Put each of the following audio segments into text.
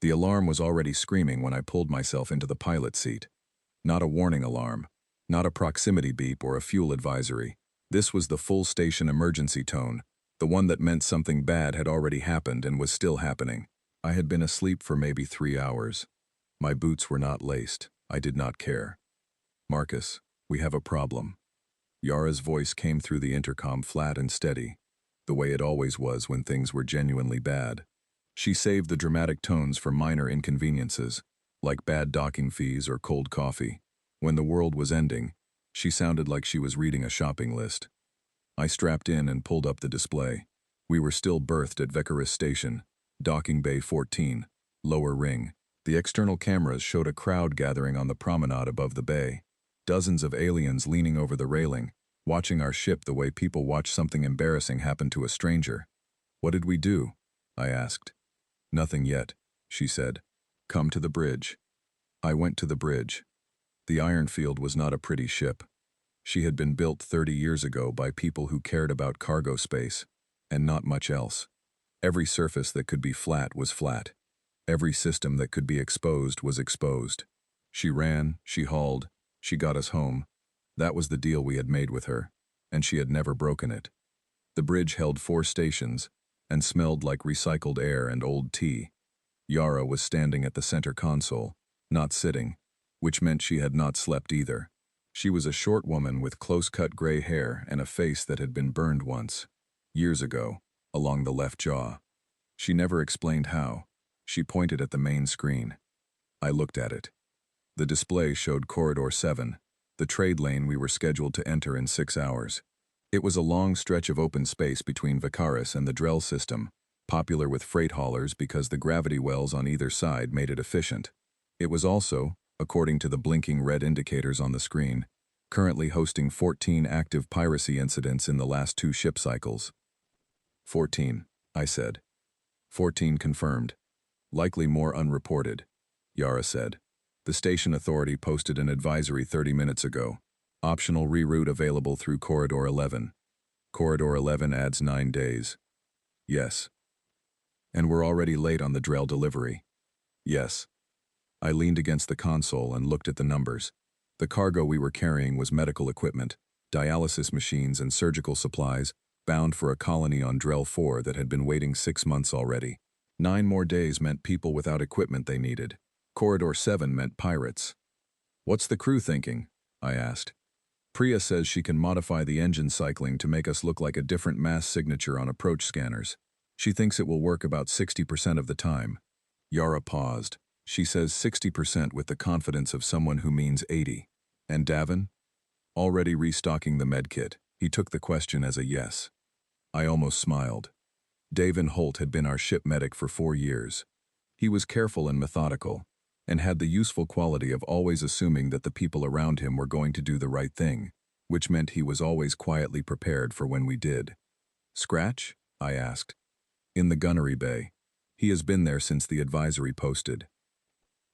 The alarm was already screaming when I pulled myself into the pilot seat. Not a warning alarm, not a proximity beep or a fuel advisory. This was the full station emergency tone, the one that meant something bad had already happened and was still happening. I had been asleep for maybe 3 hours. My boots were not laced. I did not care. "Marcus, we have a problem." Yara's voice came through the intercom flat and steady, the way it always was when things were genuinely bad. She saved the dramatic tones for minor inconveniences, like bad docking fees or cold coffee. When the world was ending, she sounded like she was reading a shopping list. I strapped in and pulled up the display. We were still berthed at Vekaris Station, docking bay 14, lower ring. The external cameras showed a crowd gathering on the promenade above the bay. Dozens of aliens leaning over the railing, watching our ship the way people watch something embarrassing happen to a stranger. "What did we do?" I asked. "Nothing yet," she said. "Come to the bridge." I went to the bridge. The Ironfield was not a pretty ship. She had been built 30 years ago by people who cared about cargo space, and not much else. Every surface that could be flat was flat. Every system that could be exposed was exposed. She ran, she hauled, she got us home. That was the deal we had made with her, and she had never broken it. The bridge held 4 stations, and smelled like recycled air and old tea. Yara was standing at the center console, not sitting, which meant she had not slept either. She was a short woman with close-cut gray hair and a face that had been burned once, years ago, along the left jaw. She never explained how. She pointed at the main screen. I looked at it. The display showed Corridor 7, the trade lane we were scheduled to enter in 6 hours. It was a long stretch of open space between Vekaris and the Drell system, popular with freight haulers because the gravity wells on either side made it efficient. It was also, according to the blinking red indicators on the screen, currently hosting 14 active piracy incidents in the last 2 ship cycles. 14, I said. 14 confirmed. Likely more unreported, Yara said. The station authority posted an advisory 30 minutes ago. Optional reroute available through Corridor 11. Corridor 11 adds 9 days. Yes. And we're already late on the Drell delivery. Yes. I leaned against the console and looked at the numbers. The cargo we were carrying was medical equipment, dialysis machines and surgical supplies, bound for a colony on Drell 4 that had been waiting 6 months already. 9 more days meant people without equipment they needed. Corridor 7 meant pirates. "What's the crew thinking?" I asked. "Priya says she can modify the engine cycling to make us look like a different mass signature on approach scanners. She thinks it will work about 60% of the time." Yara paused. She says 60% with the confidence of someone who means 80. "And Davin?" Already restocking the medkit, he took the question as a yes. I almost smiled. Davin Holt had been our ship medic for 4 years. He was careful and methodical, and had the useful quality of always assuming that the people around him were going to do the right thing, which meant he was always quietly prepared for when we did. "Scratch?" I asked. "In the gunnery bay. He has been there since the advisory posted."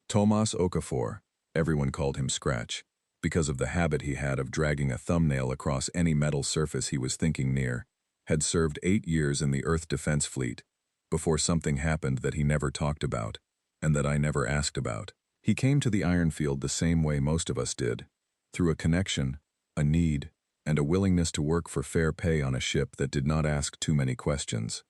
Tomas Okafor, everyone called him Scratch, because of the habit he had of dragging a thumbnail across any metal surface he was thinking near, had served 8 years in the Earth Defense Fleet, before something happened that he never talked about, and that I never asked about. He came to the Ironfield the same way most of us did, through a connection, a need, and a willingness to work for fair pay on a ship that did not ask too many questions.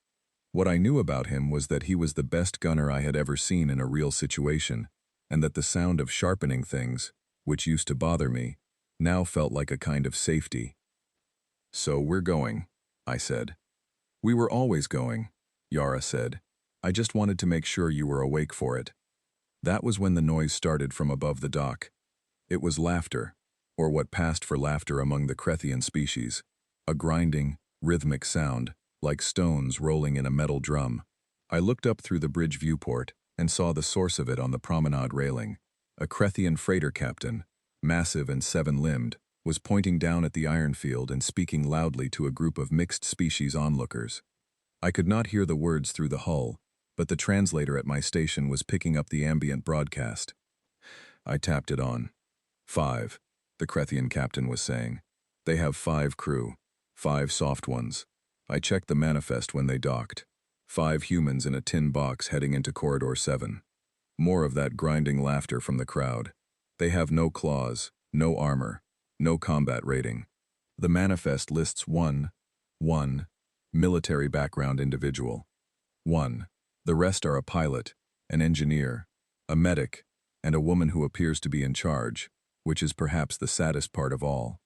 What I knew about him was that he was the best gunner I had ever seen in a real situation, and that the sound of sharpening things, which used to bother me, now felt like a kind of safety. "So we're going," I said. "We were always going," Yara said. "I just wanted to make sure you were awake for it." That was when the noise started from above the dock. It was laughter, or what passed for laughter among the Krethian species, a grinding, rhythmic sound, like stones rolling in a metal drum. I looked up through the bridge viewport and saw the source of it on the promenade railing. A Krethian freighter captain, massive and 7-limbed, was pointing down at the Ironfield and speaking loudly to a group of mixed-species onlookers. I could not hear the words through the hull, but the translator at my station was picking up the ambient broadcast. I tapped it on. 5, the Krethian captain was saying. "They have 5 crew, 5 soft ones. I checked the manifest when they docked. 5 humans in a tin box heading into Corridor 7. More of that grinding laughter from the crowd. They have no claws, no armor, no combat rating. The manifest lists one military background individual. One. The rest are a pilot, an engineer, a medic, and a woman who appears to be in charge, which is perhaps the saddest part of all.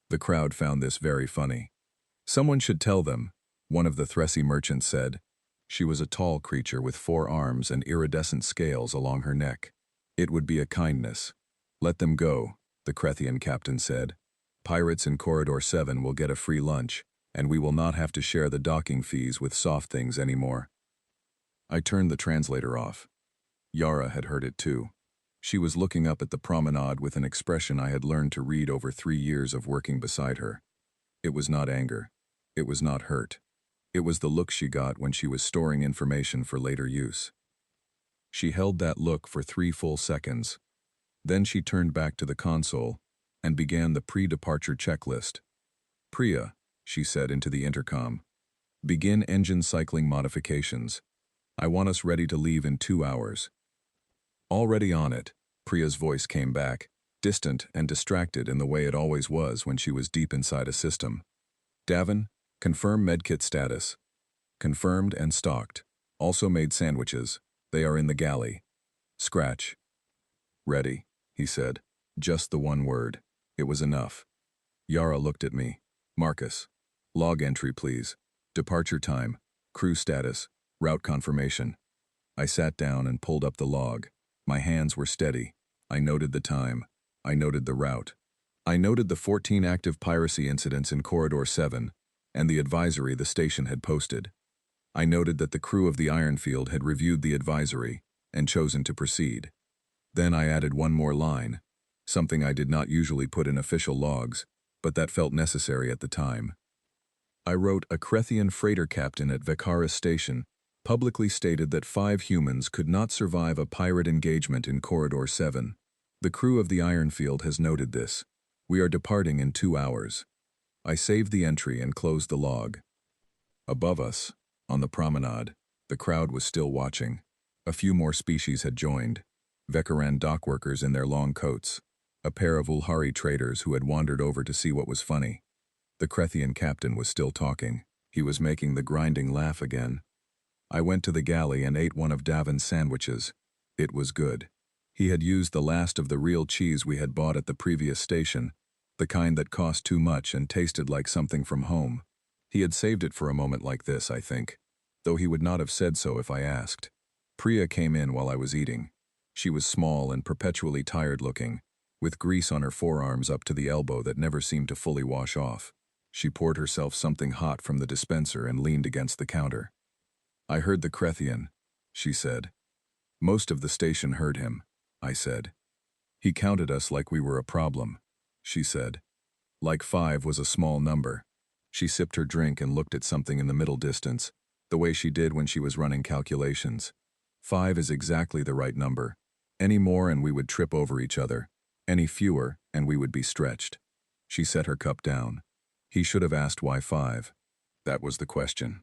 The crowd found this very funny. Someone should tell them, one of the Thressi merchants said. She was a tall creature with 4 arms and iridescent scales along her neck. It would be a kindness. Let them go, the Crethian captain said. Pirates in Corridor 7 will get a free lunch, and we will not have to share the docking fees with soft things anymore. I turned the translator off. Yara had heard it too. She was looking up at the promenade with an expression I had learned to read over 3 years of working beside her. It was not anger. It was not hurt. It was the look she got when she was storing information for later use. She held that look for 3 full seconds. Then she turned back to the console and began the pre-departure checklist. Priya, she said into the intercom. Begin engine cycling modifications. I want us ready to leave in 2 hours. Already on it, Priya's voice came back, distant and distracted in the way it always was when she was deep inside a system. Davin, confirm medkit status. Confirmed and stocked. Also made sandwiches. They are in the galley. Scratch. Ready, he said. Just the one word. It was enough. Yara looked at me. Marcus. Log entry, please. Departure time. Crew status. Route confirmation. I sat down and pulled up the log. My hands were steady. I noted the time. I noted the route. I noted the 14 active piracy incidents in Corridor 7, and the advisory the station had posted. I noted that the crew of the Ironfield had reviewed the advisory and chosen to proceed. Then I added one more line, something I did not usually put in official logs, but that felt necessary at the time. I wrote a Crethian freighter captain at Vekaris Station publicly stated that 5 humans could not survive a pirate engagement in Corridor 7. The crew of the Ironfield has noted this. We are departing in 2 hours. I saved the entry and closed the log. Above us, on the promenade, the crowd was still watching. A few more species had joined. Vekaran dockworkers in their long coats. A pair of Ulhari traders who had wandered over to see what was funny. The Crethian captain was still talking. He was making the grinding laugh again. I went to the galley and ate one of Davin's sandwiches. It was good. He had used the last of the real cheese we had bought at the previous station, the kind that cost too much and tasted like something from home. He had saved it for a moment like this, I think, though he would not have said so if I asked. Priya came in while I was eating. She was small and perpetually tired-looking, with grease on her forearms up to the elbow that never seemed to fully wash off. She poured herself something hot from the dispenser and leaned against the counter. I heard the Crethian, she said. Most of the station heard him, I said. He counted us like we were a problem, she said. Like 5 was a small number. She sipped her drink and looked at something in the middle distance, the way she did when she was running calculations. 5 is exactly the right number. Any more and we would trip over each other. Any fewer and we would be stretched. She set her cup down. He should have asked why 5. That was the question.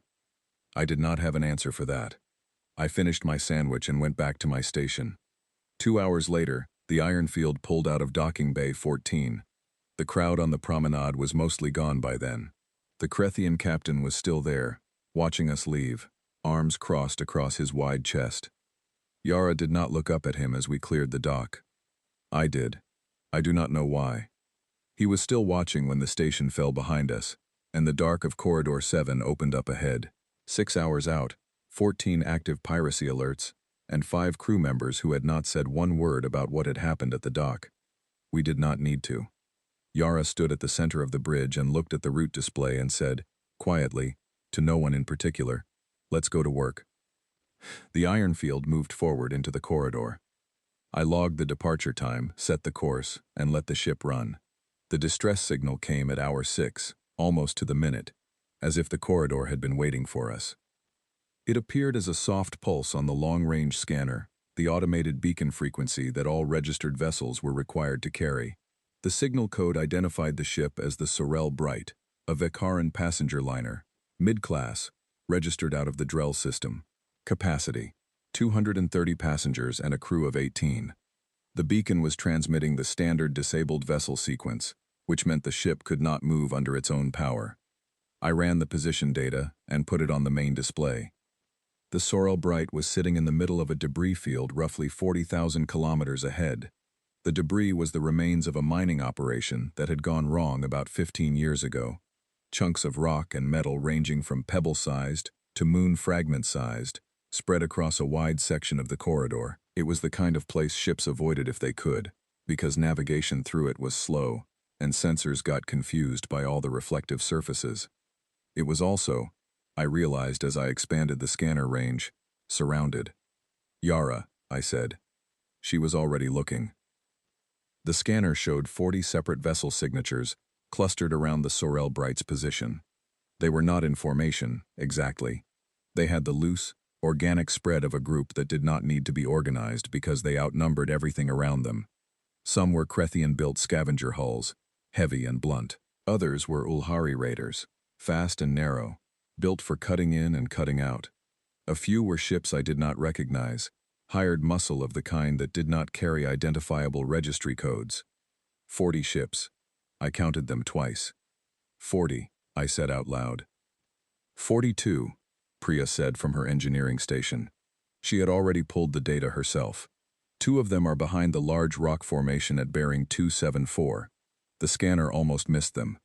I did not have an answer for that. I finished my sandwich and went back to my station. 2 hours later, the Ironfield pulled out of docking bay 14. The crowd on the promenade was mostly gone by then. The Crethian captain was still there, watching us leave, arms crossed across his wide chest. Yara did not look up at him as we cleared the dock. I did. I do not know why. He was still watching when the station fell behind us, and the dark of Corridor 7 opened up ahead. 6 hours out, 14 active piracy alerts, and 5 crew members who had not said one word about what had happened at the dock. We did not need to. Yara stood at the center of the bridge and looked at the route display and said, quietly, to no one in particular, "Let's go to work." The Ironfield moved forward into the corridor. I logged the departure time, set the course, and let the ship run. The distress signal came at hour 6, almost to the minute, as if the corridor had been waiting for us. It appeared as a soft pulse on the long-range scanner, the automated beacon frequency that all registered vessels were required to carry. The signal code identified the ship as the Sorel Bright, a Vekaran passenger liner, mid-class, registered out of the Drell system. Capacity, 230 passengers and a crew of 18. The beacon was transmitting the standard disabled vessel sequence, which meant the ship could not move under its own power. I ran the position data and put it on the main display. The Sorel Bright was sitting in the middle of a debris field roughly 40,000 kilometers ahead. The debris was the remains of a mining operation that had gone wrong about 15 years ago. Chunks of rock and metal ranging from pebble-sized to moon fragment-sized spread across a wide section of the corridor. It was the kind of place ships avoided if they could, because navigation through it was slow, and sensors got confused by all the reflective surfaces. It was also, I realized as I expanded the scanner range, surrounded. "Yara," I said. She was already looking. The scanner showed 40 separate vessel signatures clustered around the Sorel Bright's position. They were not in formation, exactly. They had the loose, organic spread of a group that did not need to be organized because they outnumbered everything around them. Some were Krethian-built scavenger hulls, heavy and blunt. Others were Ulhari raiders, fast and narrow, built for cutting in and cutting out. A few were ships I did not recognize, hired muscle of the kind that did not carry identifiable registry codes. 40 ships. I counted them twice. 40, I said out loud. 42, Priya said from her engineering station. She had already pulled the data herself. 2 of them are behind the large rock formation at bearing 274. The scanner almost missed them.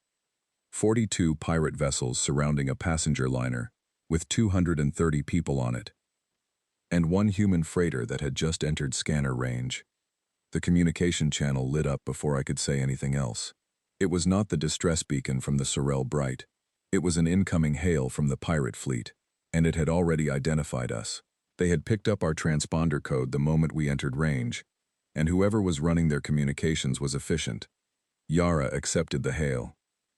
42 pirate vessels surrounding a passenger liner, with 230 people on it. And 1 human freighter that had just entered scanner range. The communication channel lit up before I could say anything else. It was not the distress beacon from the Sorel Bright. It was an incoming hail from the pirate fleet, and it had already identified us. They had picked up our transponder code the moment we entered range, and whoever was running their communications was efficient. Yara accepted the hail.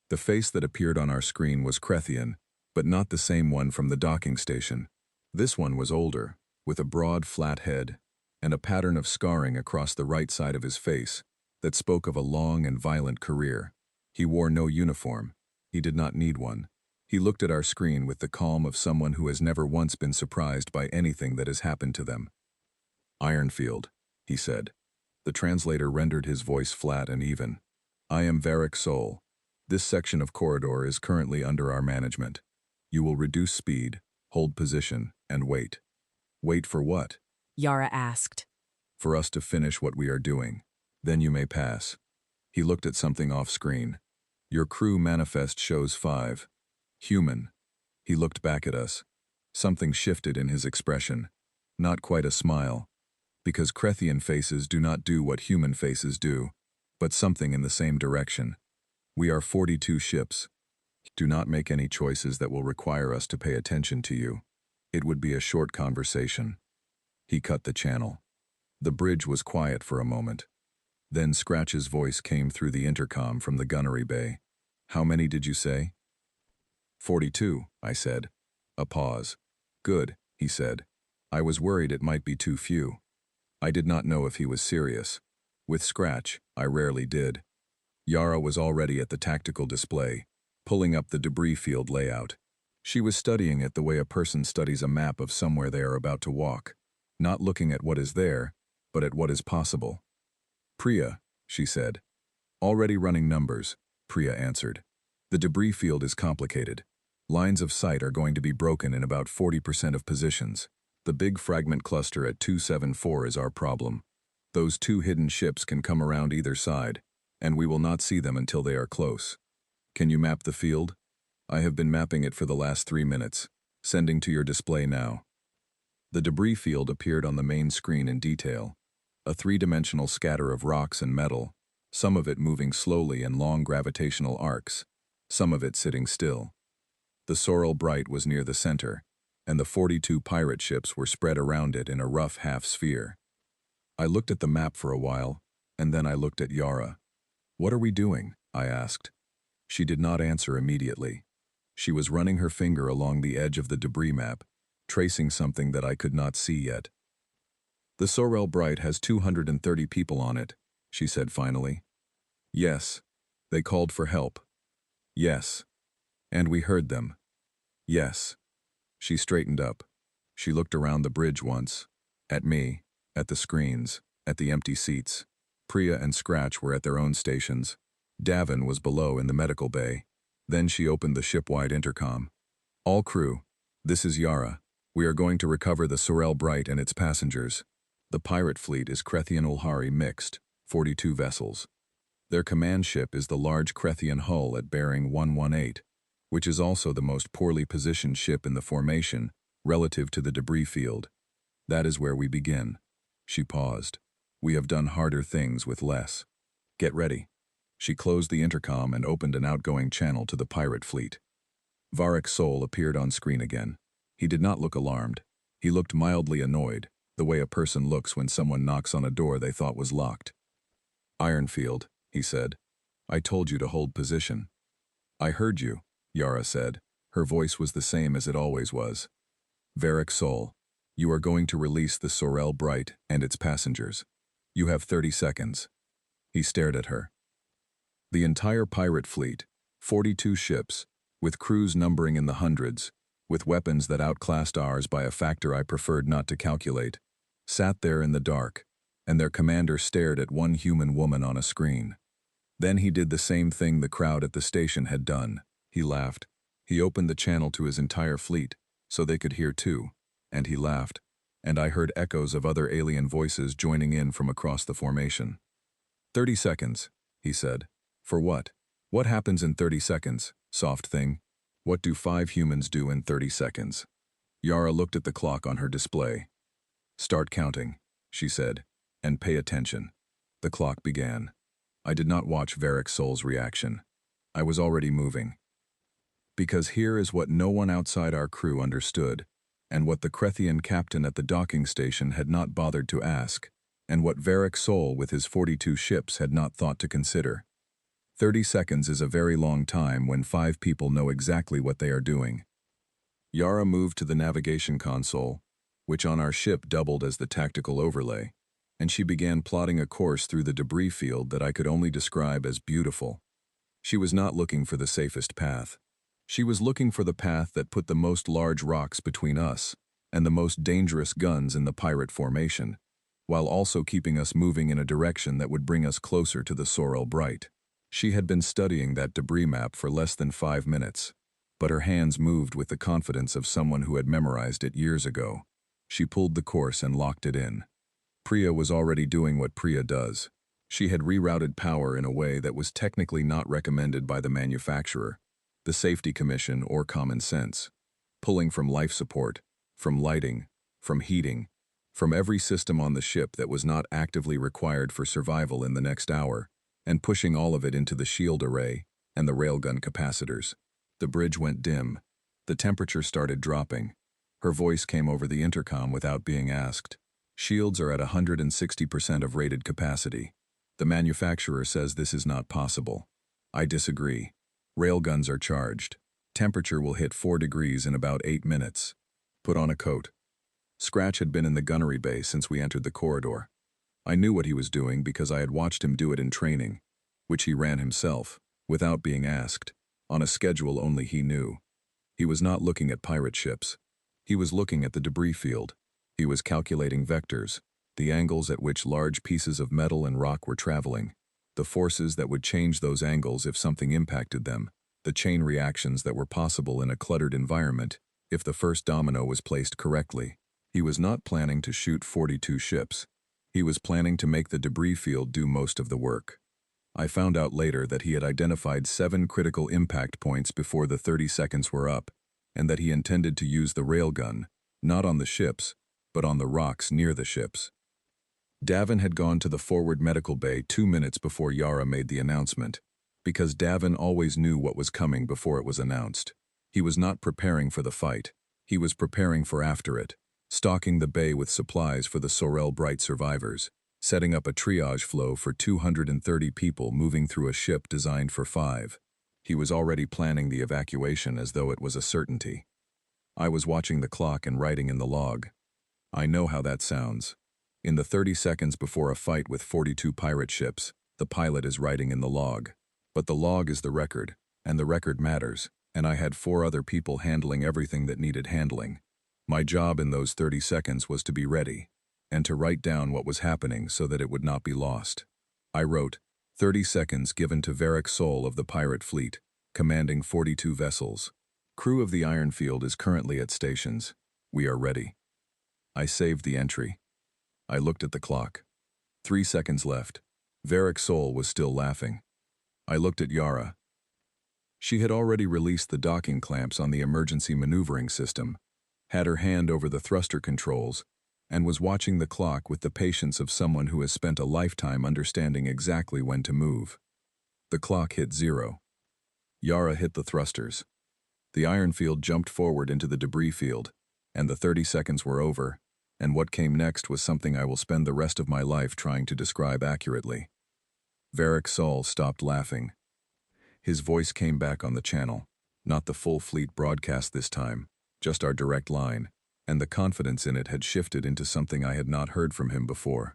The face that appeared on our screen was Krethian, but not the same one from the docking station. This one was older, with a broad, flat head, and a pattern of scarring across the right side of his face that spoke of a long and violent career. He wore no uniform. He did not need one. He looked at our screen with the calm of someone who has never once been surprised by anything that has happened to them. "Ironfield," he said. The translator rendered his voice flat and even. "I am Varric Sol. This section of corridor is currently under our management. You will reduce speed, hold position, and wait." "Wait for what?" Yara asked. "For us to finish what we are doing. Then you may pass." He looked at something off-screen. "Your crew manifest shows 5. Human." He looked back at us. Something shifted in his expression. Not quite a smile, because Krethian faces do not do what human faces do, but something in the same direction. "We are 42 ships. Do not make any choices that will require us to pay attention to you. It would be a short conversation." He cut the channel. The bridge was quiet for a moment. Then Scratch's voice came through the intercom from the gunnery bay. "How many did you say?" 42, I said. A pause. "Good," he said. I was worried it might be too few. I did not know if he was serious. With Scratch, I rarely did. Yara was already at the tactical display, pulling up the debris field layout. She was studying it the way a person studies a map of somewhere they are about to walk, not looking at what is there, but at what is possible. "Priya," she said. "Already running numbers," Priya answered. "The debris field is complicated. Lines of sight are going to be broken in about 40% of positions. The big fragment cluster at 274 is our problem. Those 2 hidden ships can come around either side, and we will not see them until they are close. Can you map the field? I have been mapping it for the last 3 minutes. Sending to your display now." The debris field appeared on the main screen in detail. A 3-dimensional scatter of rocks and metal, some of it moving slowly in long gravitational arcs, some of it sitting still. The Sorel Bright was near the center, and the 42 pirate ships were spread around it in a rough half-sphere. I looked at the map for a while, and then I looked at Yara. "What are we doing?" I asked. She did not answer immediately. She was running her finger along the edge of the debris map, tracing something that I could not see yet. "The Sorel Bright has 230 people on it," she said finally. "Yes. They called for help." "Yes. And we heard them." "Yes." She straightened up. She looked around the bridge once, At me, at the screens, at the empty seats. Priya and Scratch were at their own stations. Davin was below in the medical bay. Then she opened the ship-wide intercom. All crew, this is Yara. We are going to recover the Sorel Bright and its passengers. The pirate fleet is Krethian Ulhari mixed, 42 vessels. Their command ship is the large Krethian hull at bearing 118, which is also the most poorly positioned ship in the formation relative to the debris field. That is where we begin. She paused. We have done harder things with less. Get ready. She closed the intercom and opened an outgoing channel to the pirate fleet. Varric Sol appeared on screen again. He did not look alarmed. He looked mildly annoyed, the way a person looks when someone knocks on a door they thought was locked. Ironfield, he said. I told you to hold position. I heard you, Yara said. Her voice was the same as it always was. Varric Sol, you are going to release the Sorel Bright and its passengers. You have 30 seconds. He stared at her. The entire pirate fleet, 42 ships, with crews numbering in the hundreds, with weapons that outclassed ours by a factor I preferred not to calculate, sat there in the dark, and their commander stared at one human woman on a screen. Then he did the same thing the crowd at the station had done. He laughed. He opened the channel to his entire fleet, so they could hear too, and he laughed, and I heard echoes of other alien voices joining in from across the formation. 30 seconds, he said. For what? What happens in 30 seconds, soft thing? What do 5 humans do in 30 seconds? Yara looked at the clock on her display. Start counting, she said, and pay attention. The clock began. I did not watch Varric Sol's reaction. I was already moving. Because here is what no one outside our crew understood, and what the Krethian captain at the docking station had not bothered to ask, and what Varric Sol with his 42 ships had not thought to consider. 30 seconds is a very long time when 5 people know exactly what they are doing. Yara moved to the navigation console, which on our ship doubled as the tactical overlay, and she began plotting a course through the debris field that I could only describe as beautiful. She was not looking for the safest path. She was looking for the path that put the most large rocks between us and the most dangerous guns in the pirate formation, while also keeping us moving in a direction that would bring us closer to the Sorel Bright. She had been studying that debris map for less than 5 minutes, but her hands moved with the confidence of someone who had memorized it years ago. She pulled the course and locked it in. Priya was already doing what Priya does. She had rerouted power in a way that was technically not recommended by the manufacturer, the Safety Commission, or common sense, pulling from life support, from lighting, from heating, from every system on the ship that was not actively required for survival in the next hour, and pushing all of it into the shield array and the railgun capacitors. The bridge went dim. The temperature started dropping. Her voice came over the intercom without being asked. Shields are at 160% of rated capacity. The manufacturer says this is not possible. I disagree. Railguns are charged. Temperature will hit 4 degrees in about 8 minutes. Put on a coat. Scratch had been in the gunnery bay since we entered the corridor. I knew what he was doing because I had watched him do it in training, which he ran himself, without being asked, on a schedule only he knew. He was not looking at pirate ships. He was looking at the debris field. He was calculating vectors, the angles at which large pieces of metal and rock were traveling, the forces that would change those angles if something impacted them, the chain reactions that were possible in a cluttered environment if the first domino was placed correctly. He was not planning to shoot 42 ships. He was planning to make the debris field do most of the work. I found out later that he had identified 7 critical impact points before the 30 seconds were up, and that he intended to use the railgun, not on the ships, but on the rocks near the ships. Davin had gone to the forward medical bay 2 minutes before Yara made the announcement, because Davin always knew what was coming before it was announced. He was not preparing for the fight. He was preparing for after it, stocking the bay with supplies for the Sorel Bright survivors, setting up a triage flow for 230 people moving through a ship designed for 5. He was already planning the evacuation as though it was a certainty. I was watching the clock and writing in the log. I know how that sounds. In the 30 seconds before a fight with 42 pirate ships, the pilot is writing in the log. But the log is the record, and the record matters, and I had 4 other people handling everything that needed handling. My job in those 30 seconds was to be ready, and to write down what was happening so that it would not be lost. I wrote, 30 seconds given to Varric Sol of the pirate fleet, commanding 42 vessels. Crew of the Ironfield is currently at stations. We are ready. I saved the entry. I looked at the clock. 3 seconds left. Varric Sol was still laughing. I looked at Yara. She had already released the docking clamps on the emergency maneuvering system, had her hand over the thruster controls, and was watching the clock with the patience of someone who has spent a lifetime understanding exactly when to move. The clock hit 0. Yara hit the thrusters. The Ironfield jumped forward into the debris field, and the 30 seconds were over, and what came next was something I will spend the rest of my life trying to describe accurately. Varric Sol stopped laughing. His voice came back on the channel, not the full fleet broadcast this time, just our direct line, and the confidence in it had shifted into something I had not heard from him before.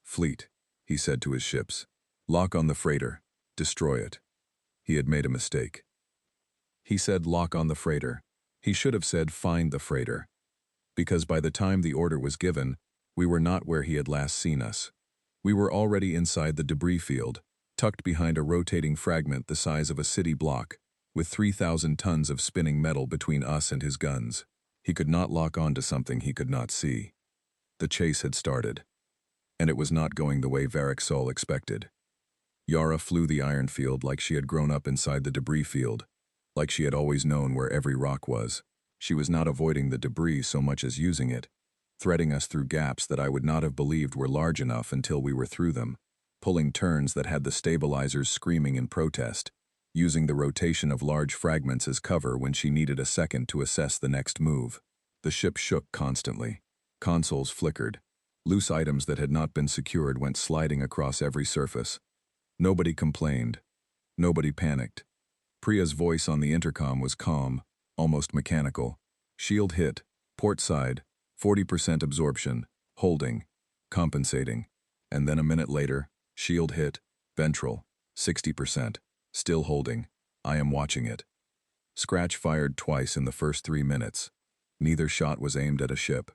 Fleet, he said to his ships. Lock on the freighter. Destroy it. He had made a mistake. He said lock on the freighter. He should have said find the freighter. Because by the time the order was given, we were not where he had last seen us. We were already inside the debris field, tucked behind a rotating fragment the size of a city block, with 3,000 tons of spinning metal between us and his guns. He could not lock on to something he could not see. The chase had started. And it was not going the way Varric Sol expected. Yara flew the Ironfield like she had grown up inside the debris field, like she had always known where every rock was. She was not avoiding the debris so much as using it, threading us through gaps that I would not have believed were large enough until we were through them, pulling turns that had the stabilizers screaming in protest, using the rotation of large fragments as cover when she needed a second to assess the next move. The ship shook constantly. Consoles flickered. Loose items that had not been secured went sliding across every surface. Nobody complained. Nobody panicked. Priya's voice on the intercom was calm, almost mechanical. Shield hit. Port side. 40% absorption. Holding. Compensating. And then a minute later, shield hit. Ventral. 60%. Still holding. I am watching it. Scratch fired twice in the first 3 minutes. Neither shot was aimed at a ship.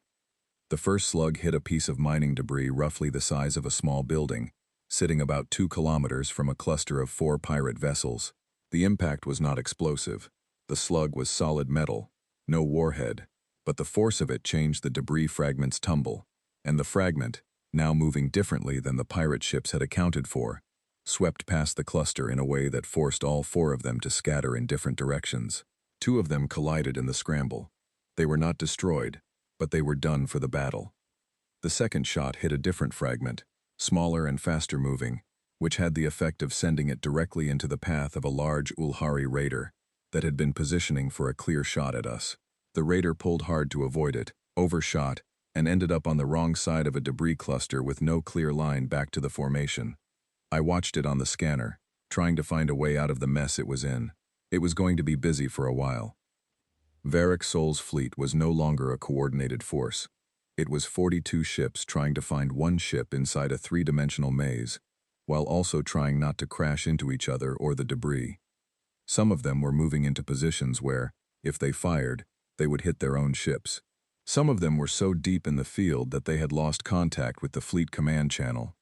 The first slug hit a piece of mining debris roughly the size of a small building, sitting about 2 kilometers from a cluster of 4 pirate vessels. The impact was not explosive. The slug was solid metal, no warhead, but the force of it changed the debris fragment's tumble, and the fragment, now moving differently than the pirate ships had accounted for, swept past the cluster in a way that forced all 4 of them to scatter in different directions. 2 of them collided in the scramble. They were not destroyed, but they were done for the battle. The second shot hit a different fragment, smaller and faster moving, which had the effect of sending it directly into the path of a large Ulhari raider that had been positioning for a clear shot at us. The raider pulled hard to avoid it, overshot, and ended up on the wrong side of a debris cluster with no clear line back to the formation. I watched it on the scanner, trying to find a way out of the mess it was in. It was going to be busy for a while. Varric Sol's fleet was no longer a coordinated force. It was 42 ships trying to find one ship inside a 3-dimensional maze, while also trying not to crash into each other or the debris. Some of them were moving into positions where, if they fired, they would hit their own ships. Some of them were so deep in the field that they had lost contact with the fleet command channel.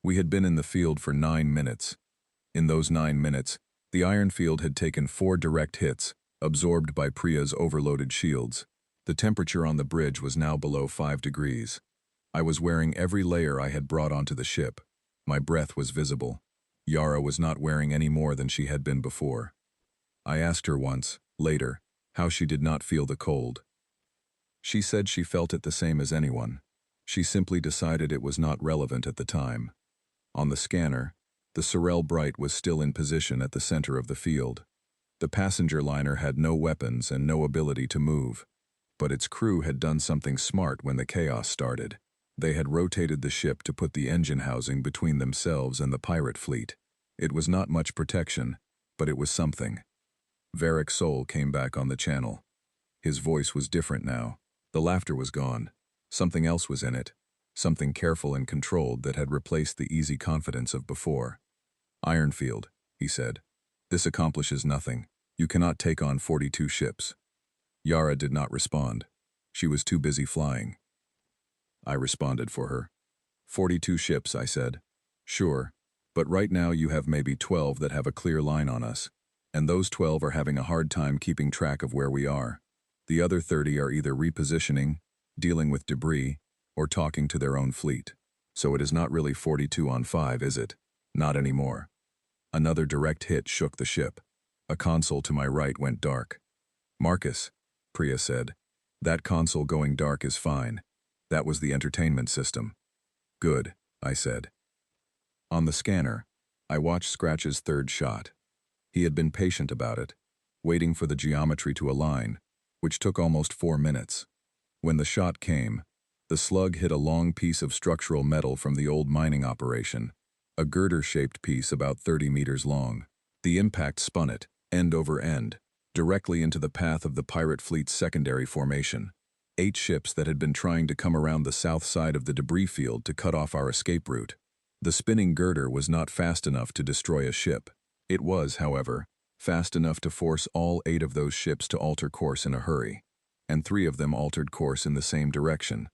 We had been in the field for 9 minutes. In those 9 minutes, the Ironfield had taken 4 direct hits, absorbed by Priya's overloaded shields. The temperature on the bridge was now below 5 degrees. I was wearing every layer I had brought onto the ship. My breath was visible. Yara was not wearing any more than she had been before. I asked her once, later, how she did not feel the cold. She said she felt it the same as anyone. She simply decided it was not relevant at the time. On the scanner, the Sorel Bright was still in position at the center of the field. The passenger liner had no weapons and no ability to move, but its crew had done something smart when the chaos started. They had rotated the ship to put the engine housing between themselves and the pirate fleet. It was not much protection, but it was something. Varric Sol came back on the channel. His voice was different now. The laughter was gone. Something else was in it, something careful and controlled that had replaced the easy confidence of before. Ironfield, he said. This accomplishes nothing. You cannot take on 42 ships. Yara did not respond. She was too busy flying. I responded for her. 42 ships, I said. Sure, but right now you have maybe 12 that have a clear line on us, and those 12 are having a hard time keeping track of where we are. The other 30 are either repositioning, dealing with debris, or talking to their own fleet. So it is not really 42 on 5, is it? Not anymore. Another direct hit shook the ship. A console to my right went dark. Marcus, Priya said. That console going dark is fine. That was the entertainment system. Good, I said. On the scanner, I watched Scratch's third shot. He had been patient about it, waiting for the geometry to align, which took almost 4 minutes. When the shot came, the slug hit a long piece of structural metal from the old mining operation, a girder-shaped piece about 30 meters long. The impact spun it, end over end, directly into the path of the pirate fleet's secondary formation. 8 ships that had been trying to come around the south side of the debris field to cut off our escape route. The spinning girder was not fast enough to destroy a ship. It was, however, fast enough to force all 8 of those ships to alter course in a hurry, and 3 of them altered course in the same direction.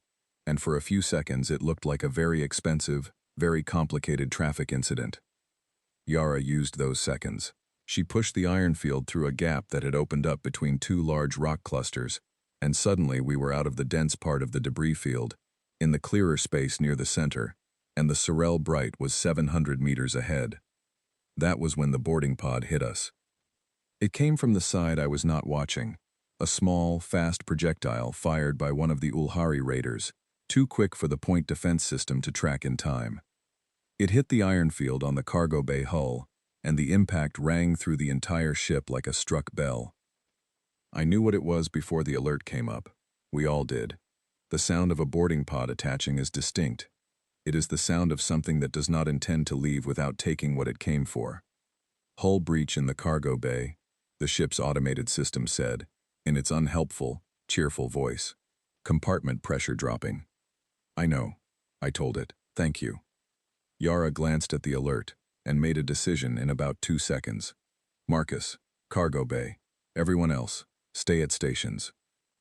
And for a few seconds it looked like a very expensive, very complicated traffic incident. Yara used those seconds. She pushed the iron field through a gap that had opened up between 2 large rock clusters, and suddenly we were out of the dense part of the debris field, in the clearer space near the center, and the Sorel Bright was 700 meters ahead. That was when the boarding pod hit us. It came from the side I was not watching, a small, fast projectile fired by one of the Ulhari raiders, too quick for the point defense system to track in time. It hit the iron field on the cargo bay hull, and the impact rang through the entire ship like a struck bell. I knew what it was before the alert came up. We all did. The sound of a boarding pod attaching is distinct. It is the sound of something that does not intend to leave without taking what it came for. Hull breach in the cargo bay, the ship's automated system said, in its unhelpful, cheerful voice. Compartment pressure dropping. I know, I told it, thank you. Yara glanced at the alert and made a decision in about 2 seconds. Marcus, cargo bay. Everyone else, stay at stations.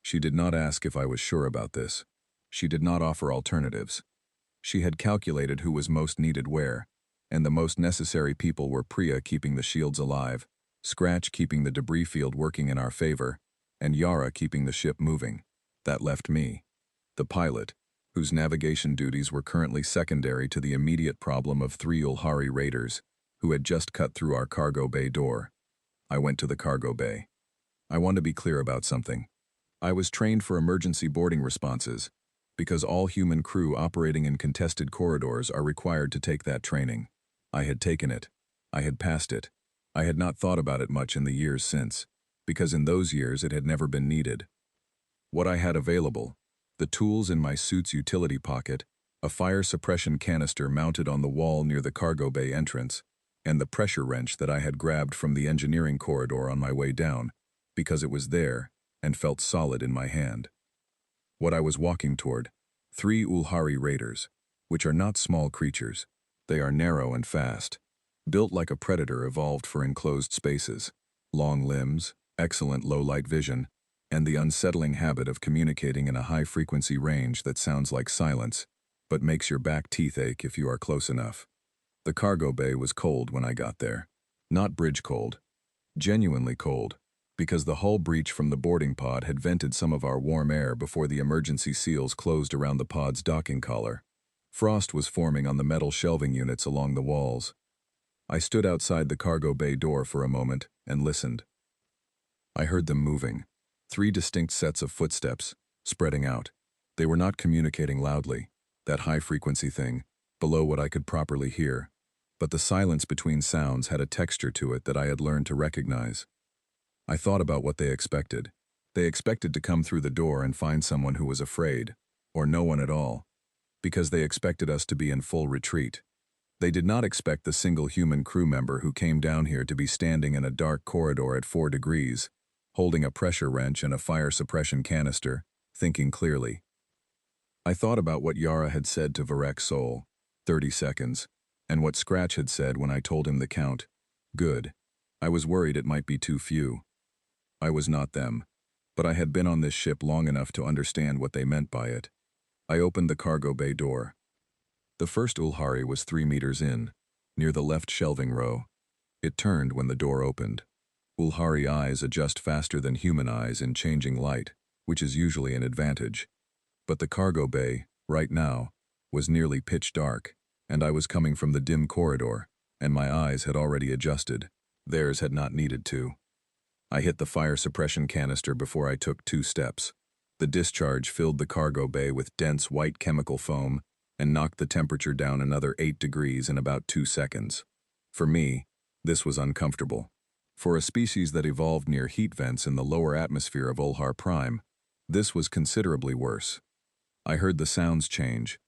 She did not ask if I was sure about this. She did not offer alternatives. She had calculated who was most needed where, and the most necessary people were Priya keeping the shields alive, Scratch keeping the debris field working in our favor, and Yara keeping the ship moving. That left me, the pilot, whose navigation duties were currently secondary to the immediate problem of 3 Ulhari raiders, who had just cut through our cargo bay door. I went to the cargo bay. I want to be clear about something. I was trained for emergency boarding responses, because all human crew operating in contested corridors are required to take that training. I had taken it. I had passed it. I had not thought about it much in the years since, because in those years it had never been needed. What I had available, the tools in my suit's utility pocket, a fire suppression canister mounted on the wall near the cargo bay entrance, and the pressure wrench that I had grabbed from the engineering corridor on my way down, because it was there and felt solid in my hand. What I was walking toward, 3 Ulhari raiders, which are not small creatures. They are narrow and fast, built like a predator evolved for enclosed spaces, long limbs, excellent low-light vision, and the unsettling habit of communicating in a high-frequency range that sounds like silence, but makes your back teeth ache if you are close enough. The cargo bay was cold when I got there. Not bridge cold. Genuinely cold, because the hull breach from the boarding pod had vented some of our warm air before the emergency seals closed around the pod's docking collar. Frost was forming on the metal shelving units along the walls. I stood outside the cargo bay door for a moment and listened. I heard them moving. 3 distinct sets of footsteps, spreading out. They were not communicating loudly, that high-frequency thing, below what I could properly hear, but the silence between sounds had a texture to it that I had learned to recognize. I thought about what they expected. They expected to come through the door and find someone who was afraid, or no one at all, because they expected us to be in full retreat. They did not expect the single human crew member who came down here to be standing in a dark corridor at 4 degrees, holding a pressure wrench and a fire suppression canister, thinking clearly. I thought about what Yara had said to Varek Sol, 30 seconds, and what Scratch had said when I told him the count. Good. I was worried it might be too few. I was not them, but I had been on this ship long enough to understand what they meant by it. I opened the cargo bay door. The first Ulhari was 3 meters in, near the left shelving row. It turned when the door opened. Ulhari eyes adjust faster than human eyes in changing light, which is usually an advantage. But the cargo bay, right now, was nearly pitch dark, and I was coming from the dim corridor, and my eyes had already adjusted. Theirs had not needed to. I hit the fire suppression canister before I took 2 steps. The discharge filled the cargo bay with dense white chemical foam and knocked the temperature down another 8 degrees in about 2 seconds. For me, this was uncomfortable. For a species that evolved near heat vents in the lower atmosphere of Ulhar Prime, this was considerably worse. I heard the sounds change.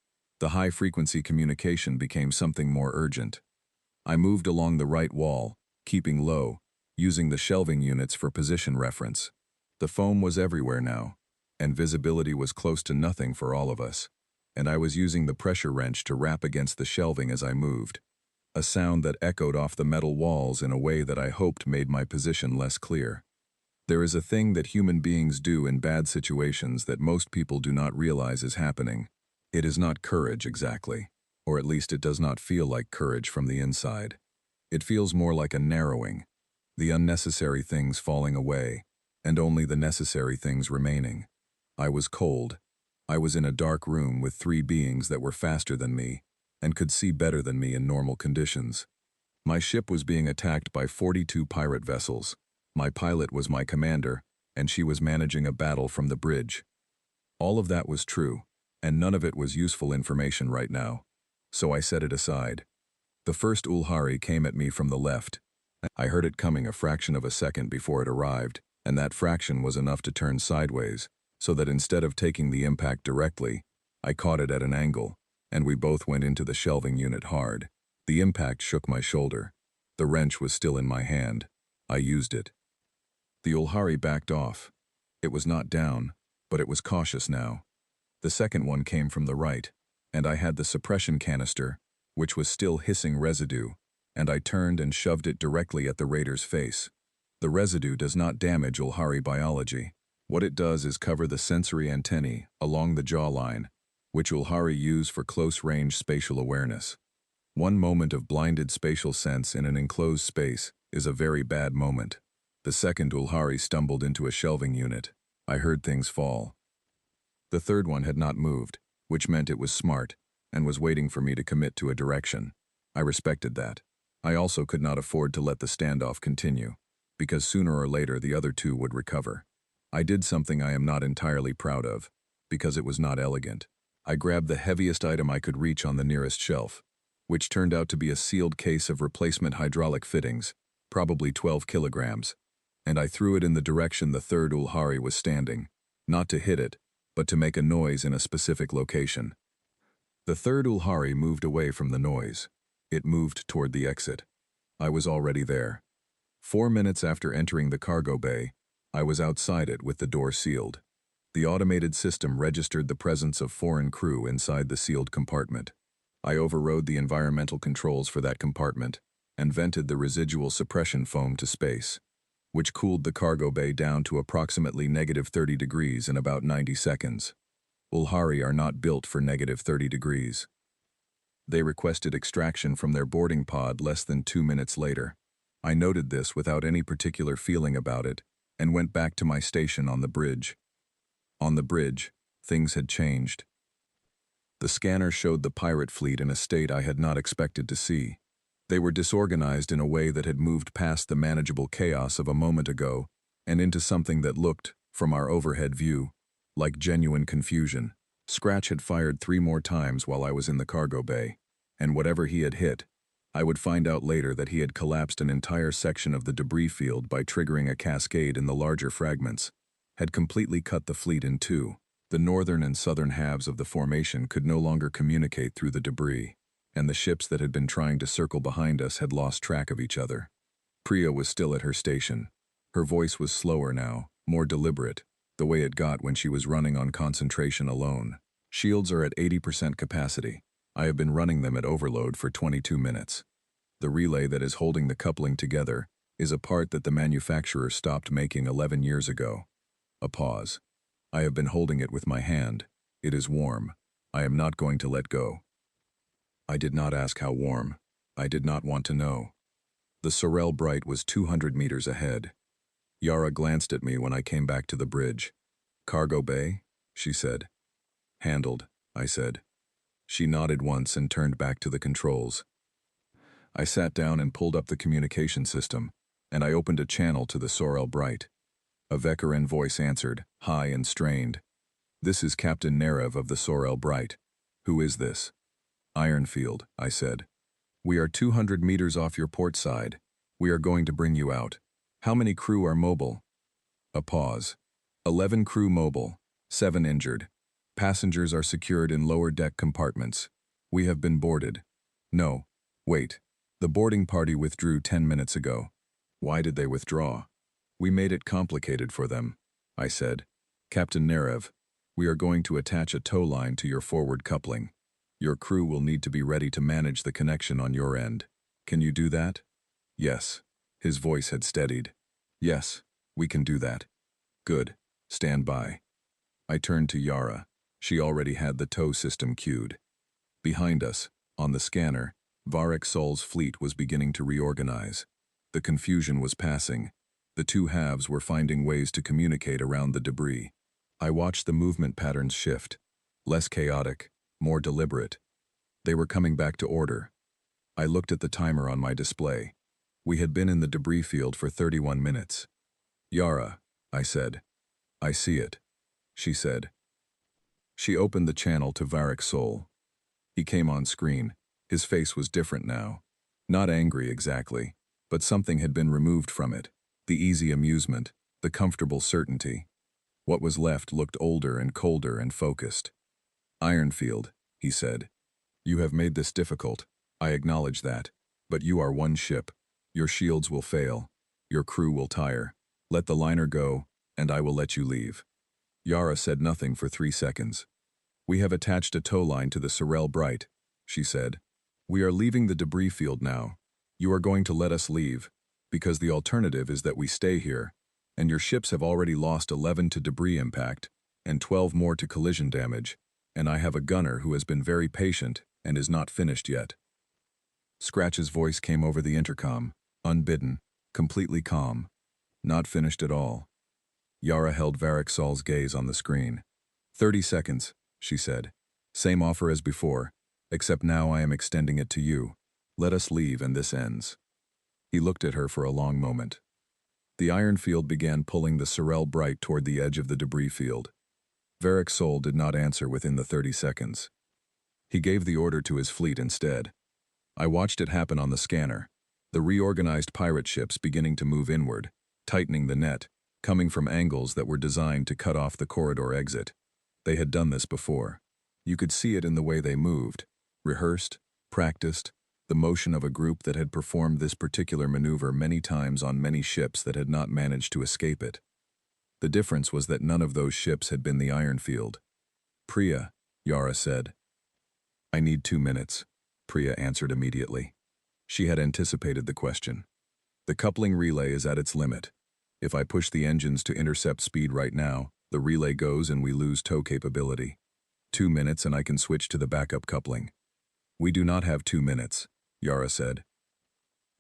The high-frequency communication became something more urgent. I moved along the right wall, keeping low, using the shelving units for position reference. The foam was everywhere now, and visibility was close to nothing for all of us, and I was using the pressure wrench to rap against the shelving as I moved, a sound that echoed off the metal walls in a way that I hoped made my position less clear. There is a thing that human beings do in bad situations that most people do not realize is happening. It is not courage exactly, or at least it does not feel like courage from the inside. It feels more like a narrowing, the unnecessary things falling away, and only the necessary things remaining. I was cold. I was in a dark room with 3 beings that were faster than me and could see better than me in normal conditions. My ship was being attacked by 42 pirate vessels. My pilot was my commander, and she was managing a battle from the bridge. All of that was true, and none of it was useful information right now, so I set it aside. The first Ulhari came at me from the left. I heard it coming a fraction of a second before it arrived, and that fraction was enough to turn sideways, so that instead of taking the impact directly, I caught it at an angle, and we both went into the shelving unit hard. The impact shook my shoulder. The wrench was still in my hand. I used it. The Ulhari backed off. It was not down, but it was cautious now. The second one came from the right, and I had the suppression canister, which was still hissing residue, and I turned and shoved it directly at the raider's face. The residue does not damage Ulhari biology. What it does is cover the sensory antennae along the jawline, which Ulhari use for close-range spatial awareness. One moment of blinded spatial sense in an enclosed space is a very bad moment. The second Ulhari stumbled into a shelving unit. I heard things fall. The third one had not moved, which meant it was smart, and was waiting for me to commit to a direction. I respected that. I also could not afford to let the standoff continue, because sooner or later the other 2 would recover. I did something I am not entirely proud of, because it was not elegant. I grabbed the heaviest item I could reach on the nearest shelf, which turned out to be a sealed case of replacement hydraulic fittings, probably 12 kilograms, and I threw it in the direction the third Ulhari was standing, not to hit it, but to make a noise in a specific location. The third Ulhari moved away from the noise. It moved toward the exit. I was already there. 4 minutes after entering the cargo bay, I was outside it with the door sealed. The automated system registered the presence of foreign crew inside the sealed compartment. I overrode the environmental controls for that compartment and vented the residual suppression foam to space, which cooled the cargo bay down to approximately -30 degrees in about 90 seconds. Ulhari are not built for -30 degrees. They requested extraction from their boarding pod less than 2 minutes later. I noted this without any particular feeling about it and went back to my station on the bridge. On the bridge, things had changed. The scanner showed the pirate fleet in a state I had not expected to see. They were disorganized in a way that had moved past the manageable chaos of a moment ago and into something that looked, from our overhead view, like genuine confusion. Scratch had fired 3 more times while I was in the cargo bay, and whatever he had hit, I would find out later that he had collapsed an entire section of the debris field by triggering a cascade in the larger fragments, had completely cut the fleet in 2. The northern and southern halves of the formation could no longer communicate through the debris, and the ships that had been trying to circle behind us had lost track of each other. Priya was still at her station. Her voice was slower now, more deliberate, the way it got when she was running on concentration alone. Shields are at 80% capacity. I have been running them at overload for 22 minutes. The relay that is holding the coupling together is a part that the manufacturer stopped making 11 years ago. A pause. I have been holding it with my hand. It is warm. I am not going to let go. I did not ask how warm. I did not want to know. The Sorel Bright was 200 meters ahead. Yara glanced at me when I came back to the bridge. "Cargo bay?" she said. "Handled," I said. She nodded once and turned back to the controls. I sat down and pulled up the communication system, and I opened a channel to the Sorel Bright. A Vekaran voice answered, high and strained. "This is Captain Nerev of the Sorel Bright. Who is this?" "Ironfield," I said. "We are 200 meters off your port side. We are going to bring you out. How many crew are mobile?" A pause. 11 crew mobile, 7 injured. Passengers are secured in lower deck compartments. We have been boarded. No. Wait. The boarding party withdrew 10 minutes ago. Why did they withdraw? We made it complicated for them, I said. "Captain Nerev, we are going to attach a tow line to your forward coupling. Your crew will need to be ready to manage the connection on your end. Can you do that?" "Yes." His voice had steadied. "Yes, we can do that." "Good. Stand by." I turned to Yara. She already had the tow system queued. Behind us, on the scanner, Varek Sol's fleet was beginning to reorganize. The confusion was passing. The two halves were finding ways to communicate around the debris. I watched the movement patterns shift. Less chaotic, more deliberate. They were coming back to order. I looked at the timer on my display. We had been in the debris field for 31 minutes. "Yara," I said. "I see it," she said. She opened the channel to Varek Sol. He came on screen. His face was different now. Not angry exactly, but something had been removed from it. The easy amusement, the comfortable certainty. What was left looked older and colder and focused. "Ironfield," he said. "You have made this difficult. I acknowledge that. But you are one ship. Your shields will fail. Your crew will tire. Let the liner go, and I will let you leave." Yara said nothing for 3 seconds. "We have attached a tow line to the Sorel Bright," she said. "We are leaving the debris field now. You are going to let us leave, because the alternative is that we stay here, and your ships have already lost 11 to debris impact, and 12 more to collision damage, and I have a gunner who has been very patient and is not finished yet." Scratch's voice came over the intercom, unbidden, completely calm. "Not finished at all." Yara held Varek Sol's gaze on the screen. 30 seconds, she said. "Same offer as before, except now I am extending it to you. Let us leave and this ends." He looked at her for a long moment. The Ironfield began pulling the Sorel Bright toward the edge of the debris field. Varek Sol did not answer within the 30 seconds. He gave the order to his fleet instead. I watched it happen on the scanner, the reorganized pirate ships beginning to move inward, tightening the net, coming from angles that were designed to cut off the corridor exit. They had done this before. You could see it in the way they moved, rehearsed, practiced, the motion of a group that had performed this particular maneuver many times on many ships that had not managed to escape it. The difference was that none of those ships had been the Ironfield. "Priya," Yara said. "I need 2 minutes," Priya answered immediately. She had anticipated the question. "The coupling relay is at its limit. If I push the engines to intercept speed right now, the relay goes and we lose tow capability. 2 minutes and I can switch to the backup coupling." "We do not have 2 minutes," Yara said.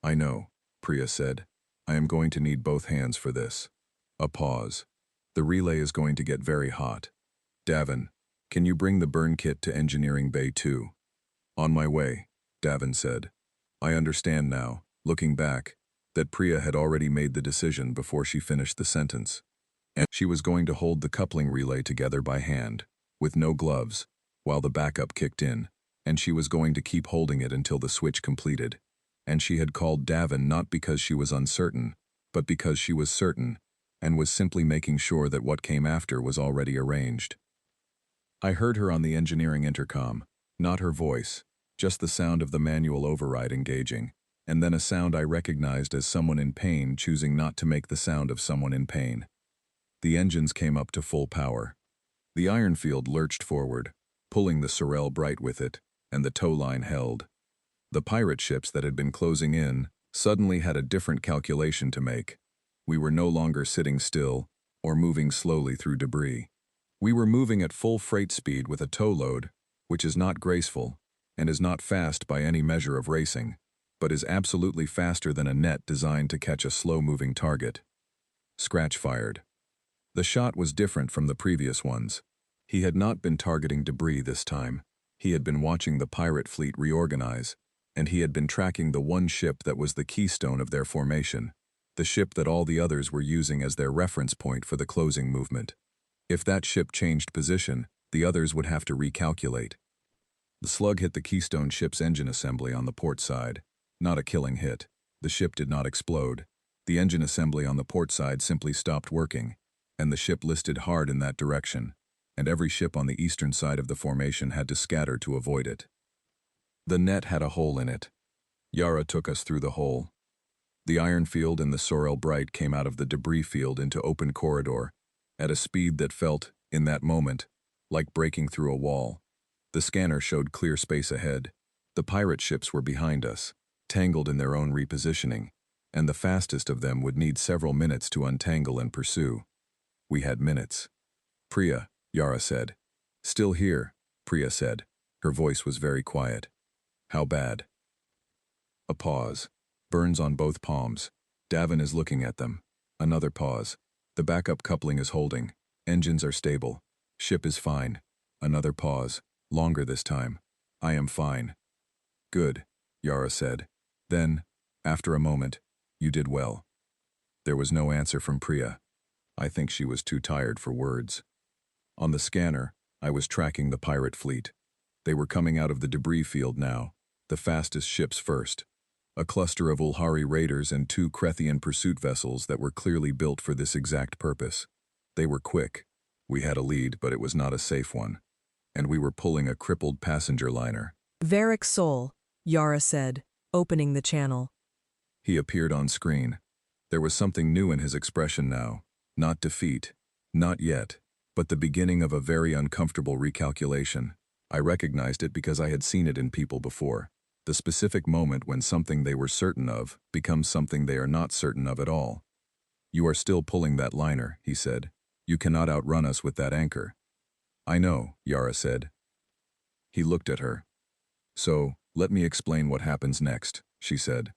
"I know," Priya said. "I am going to need both hands for this." A pause. "The relay is going to get very hot. Davin, can you bring the burn kit to Engineering Bay 2? "On my way," Davin said. I understand now, looking back, that Priya had already made the decision before she finished the sentence. And she was going to hold the coupling relay together by hand, with no gloves, while the backup kicked in, and she was going to keep holding it until the switch completed. And she had called Davin not because she was uncertain, but because she was certain, and was simply making sure that what came after was already arranged. I heard her on the engineering intercom, not her voice, just the sound of the manual override engaging, and then a sound I recognized as someone in pain choosing not to make the sound of someone in pain. The engines came up to full power. The Ironfield lurched forward, pulling the Sorel Bright with it, and the tow line held. The pirate ships that had been closing in suddenly had a different calculation to make. We were no longer sitting still or moving slowly through debris. We were moving at full freight speed with a tow load, which is not graceful, and is not fast by any measure of racing, but is absolutely faster than a net designed to catch a slow-moving target. Scratch fired. The shot was different from the previous ones. He had not been targeting debris this time. He had been watching the pirate fleet reorganize, and he had been tracking the one ship that was the keystone of their formation, the ship that all the others were using as their reference point for the closing movement. If that ship changed position, the others would have to recalculate. The slug hit the keystone ship's engine assembly on the port side. Not a killing hit. The ship did not explode. The engine assembly on the port side simply stopped working, and the ship listed hard in that direction, and every ship on the eastern side of the formation had to scatter to avoid it. The net had a hole in it. Yara took us through the hole. The iron field and the Sorel Bright came out of the debris field into open corridor, at a speed that felt, in that moment, like breaking through a wall. The scanner showed clear space ahead. The pirate ships were behind us, tangled in their own repositioning, and the fastest of them would need several minutes to untangle and pursue. We had minutes. "Priya," Yara said. "Still here," Priya said. Her voice was very quiet. "How bad?" A pause. Burns on both palms. Davin is looking at them. Another pause. The backup coupling is holding. Engines are stable. Ship is fine. Another pause. Longer this time. "I am fine." "Good," Yara said. Then, after a moment, "You did well." There was no answer from Priya. I think she was too tired for words. On the scanner, I was tracking the pirate fleet. They were coming out of the debris field now, the fastest ships first. A cluster of Ulhari raiders and 2 Krethian pursuit vessels that were clearly built for this exact purpose. They were quick. We had a lead, but it was not a safe one. And we were pulling a crippled passenger liner. "Varric Sol," Yara said, opening the channel. He appeared on screen. There was something new in his expression now. Not defeat. Not yet. But the beginning of a very uncomfortable recalculation. I recognized it because I had seen it in people before. The specific moment when something they were certain of becomes something they are not certain of at all. "You are still pulling that liner," he said. "You cannot outrun us with that anchor." "I know," Yara said. He looked at her. "So, let me explain what happens next," she said.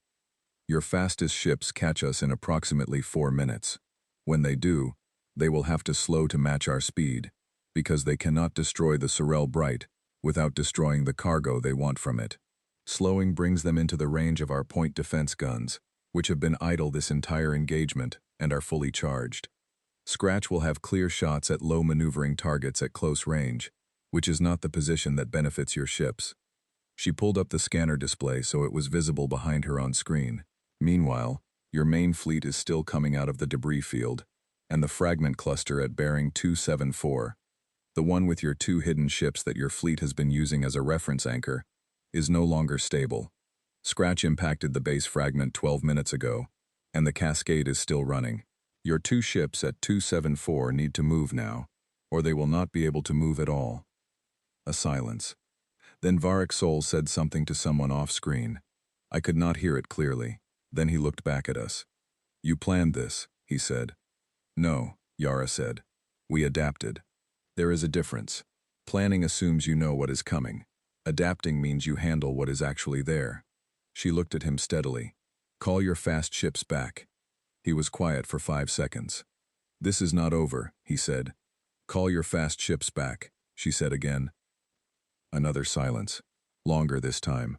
"Your fastest ships catch us in approximately 4 minutes. When they do, they will have to slow to match our speed, because they cannot destroy the Sorel Bright without destroying the cargo they want from it. Slowing brings them into the range of our point defense guns, which have been idle this entire engagement and are fully charged. Scratch will have clear shots at low maneuvering targets at close range, which is not the position that benefits your ships." She pulled up the scanner display so it was visible behind her on screen. "Meanwhile, your main fleet is still coming out of the debris field, and the fragment cluster at bearing 274, the one with your 2 hidden ships that your fleet has been using as a reference anchor, is no longer stable. Scratch impacted the base fragment 12 minutes ago, and the cascade is still running. Your 2 ships at 274 need to move now, or they will not be able to move at all." A silence. Then Varric Sol said something to someone off-screen. I could not hear it clearly. Then he looked back at us. "You planned this," he said. "No," Yara said. "We adapted. There is a difference. Planning assumes you know what is coming. Adapting means you handle what is actually there." She looked at him steadily. "Call your fast ships back." He was quiet for 5 seconds. "This is not over," he said. "Call your fast ships back," she said again. Another silence. Longer this time.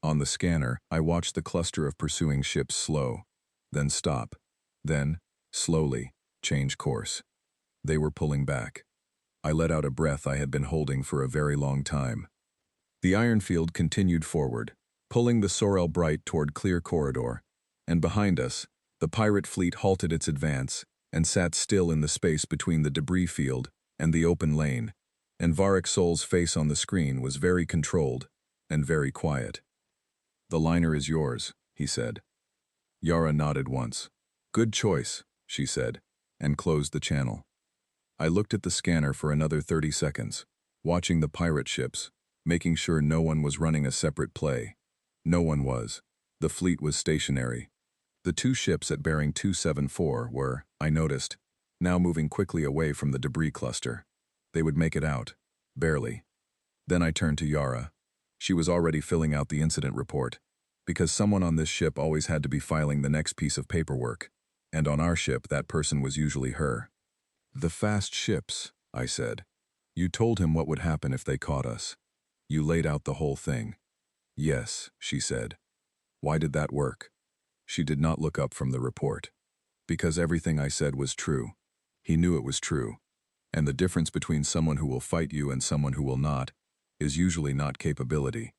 On the scanner, I watched the cluster of pursuing ships slow, then stop, then, slowly, change course. They were pulling back. I let out a breath I had been holding for a very long time. The iron field continued forward, pulling the Sorel Bright toward clear corridor, and behind us, the pirate fleet halted its advance and sat still in the space between the debris field and the open lane, and Varric Sol's face on the screen was very controlled and very quiet. "The liner is yours," he said. Yara nodded once. "Good choice," she said, and closed the channel. I looked at the scanner for another 30 seconds, watching the pirate ships, making sure no one was running a separate play. No one was. The fleet was stationary. The 2 ships at bearing 274 were, I noticed, now moving quickly away from the debris cluster. They would make it out. Barely. Then I turned to Yara. She was already filling out the incident report, because someone on this ship always had to be filing the next piece of paperwork, and on our ship that person was usually her. "The fast ships," I said. "You told him what would happen if they caught us. You laid out the whole thing." "Yes," she said. "Why did that work?" She did not look up from the report. "Because everything I said was true." He knew it was true. And the difference between someone who will fight you and someone who will not is usually not capability.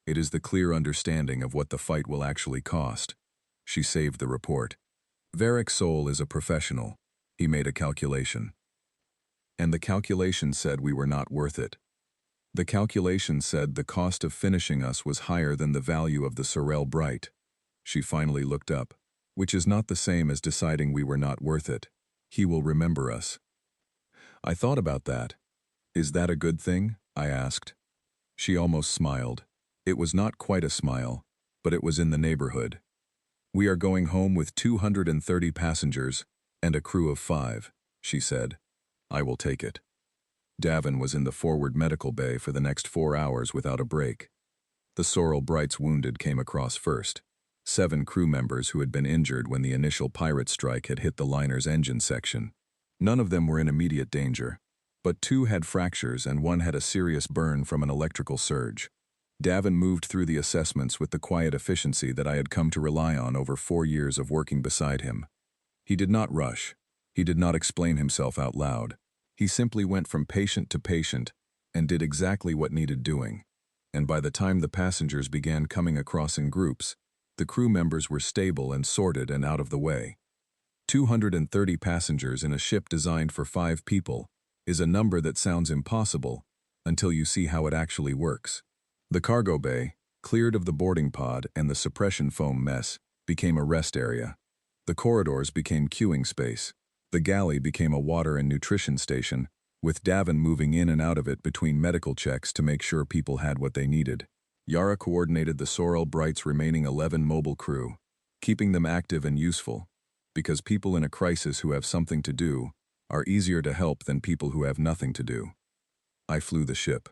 It is the clear understanding of what the fight will actually cost. She saved the report. Varric Sol is a professional. He made a calculation. And the calculation said we were not worth it. The calculation said the cost of finishing us was higher than the value of the Sorel Bright. She finally looked up. Which is not the same as deciding we were not worth it. He will remember us. I thought about that. "Is that a good thing?" I asked. She almost smiled. It was not quite a smile, but it was in the neighborhood. "We are going home with 230 passengers and a crew of 5, she said. "I will take it." Davin was in the forward medical bay for the next 4 hours without a break. The Sorel Bright's wounded came across first. 7 crew members who had been injured when the initial pirate strike had hit the liner's engine section. None of them were in immediate danger, but 2 had fractures and 1 had a serious burn from an electrical surge. Davin moved through the assessments with the quiet efficiency that I had come to rely on over 4 years of working beside him. He did not rush. He did not explain himself out loud. He simply went from patient to patient and did exactly what needed doing. And by the time the passengers began coming across in groups, the crew members were stable and sorted and out of the way. 230 passengers in a ship designed for 5 people is a number that sounds impossible until you see how it actually works. The cargo bay, cleared of the boarding pod and the suppression foam mess, became a rest area. The corridors became queuing space. The galley became a water and nutrition station, with Davin moving in and out of it between medical checks to make sure people had what they needed. Yara coordinated the Sorel Bright's remaining 11 mobile crew, keeping them active and useful, because people in a crisis who have something to do are easier to help than people who have nothing to do. I flew the ship.